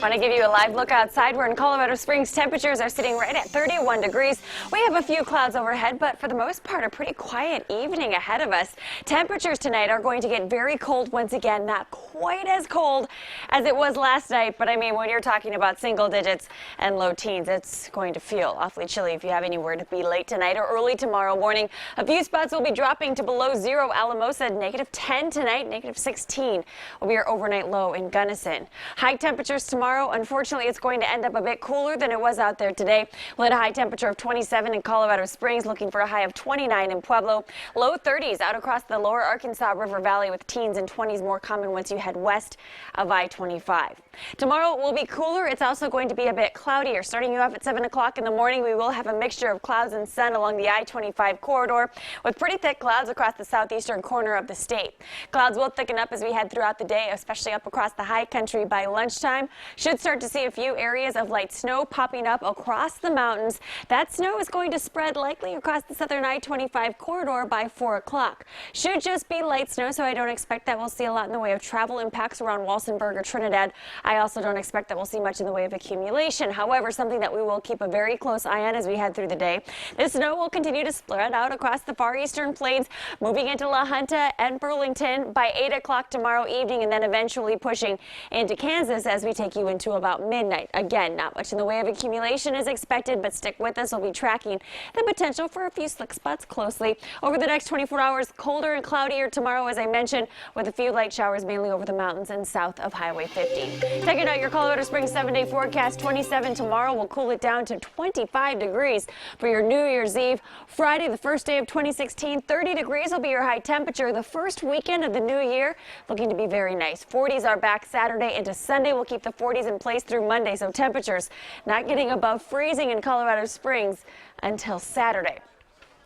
Want to give you a live look outside. We're in Colorado Springs. Temperatures are sitting right at 31 degrees. We have a few clouds overhead, but for the most part, a pretty quiet evening ahead of us. Temperatures tonight are going to get very cold once again. Not quite as cold as it was last night, but I mean, when you're talking about single digits and low teens, it's going to feel awfully chilly if you have anywhere to be late tonight or early tomorrow morning. A few spots will be dropping to below zero. Alamosa, -10 tonight, -16 will be your overnight low in Gunnison. High temperatures tomorrow. Unfortunately, it's going to end up a bit cooler than it was out there today. We'll hit a high temperature of 27 in Colorado Springs, looking for a high of 29 in Pueblo. Low 30s out across the lower Arkansas River Valley, with teens and 20s more common once you head west of I-25. Tomorrow will be cooler. It's also going to be a bit cloudier. Starting you off at 7 o'clock in the morning, we will have a mixture of clouds and sun along the I-25 corridor, with pretty thick clouds across the southeastern corner of the state. Clouds will thicken up as we head throughout the day, especially up across the high country by lunchtime. Should start to see a few areas of light snow popping up across the mountains. That snow is going to spread likely across the southern I-25 corridor by 4 o'clock. Should just be light snow, so I don't expect that we'll see a lot in the way of travel impacts around Walsenburg or Trinidad. I also don't expect that we'll see much in the way of accumulation. However, something that we will keep a very close eye on as we head through the day. This snow will continue to spread out across the far eastern plains, moving into La Junta and Burlington by 8 o'clock tomorrow evening, and then eventually pushing into Kansas as we take you into about midnight. Again, not much in the way of accumulation is expected, but stick with us. We'll be tracking the potential for a few slick spots closely. Over the next 24 hours, colder and cloudier tomorrow, as I mentioned, with a few light showers mainly over the mountains and south of Highway 50. Checking out your Colorado Springs 7-day forecast. 27 tomorrow will cool it down to 25 degrees for your New Year's Eve. Friday, the first day of 2016, 30 degrees will be your high temperature. The first weekend of the new year looking to be very nice. 40s are back Saturday into Sunday. We'll keep the 40s in place through Monday, so temperatures not getting above freezing in Colorado Springs until Saturday.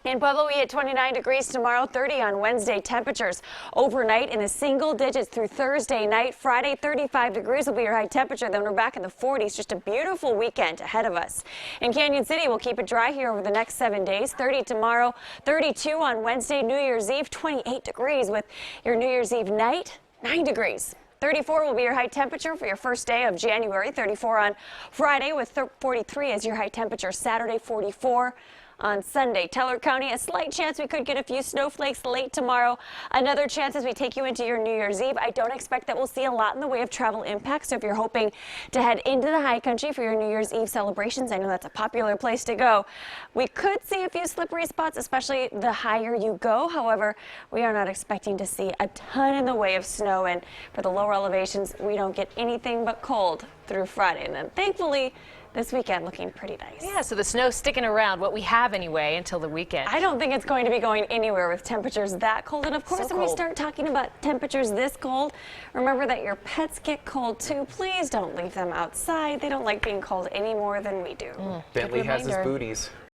In Pueblo, we hit 29 degrees tomorrow, 30 on Wednesday. Temperatures overnight in the single digits through Thursday night. Friday, 35 degrees will be your high temperature. Then we're back in the 40s. Just a beautiful weekend ahead of us. In Canyon City, we'll keep it dry here over the next 7 days. 30 tomorrow, 32 on Wednesday. New Year's Eve, 28 degrees with your New Year's Eve night, 9 degrees. 34 will be your high temperature for your first day of January. 34 on Friday with 43 as your high temperature. Saturday, 44 on Sunday. Teller County, a slight chance we could get a few snowflakes late tomorrow. Another chance as we take you into your New Year's Eve. I don't expect that we'll see a lot in the way of travel impacts. So if you're hoping to head into the high country for your New Year's Eve celebrations, I know that's a popular place to go. We could see a few slippery spots, especially the higher you go. However, we are not expecting to see a ton in the way of snow. And for the lower elevations, we don't get anything but cold through Friday. And then thankfully, this weekend looking pretty nice. Yeah, so the snow's sticking around, what we have anyway, until the weekend. I don't think it's going to be going anywhere with temperatures that cold. And of course, when we start talking about temperatures this cold, remember that your pets get cold too. Please don't leave them outside. They don't like being cold any more than we do. Bentley has his booties.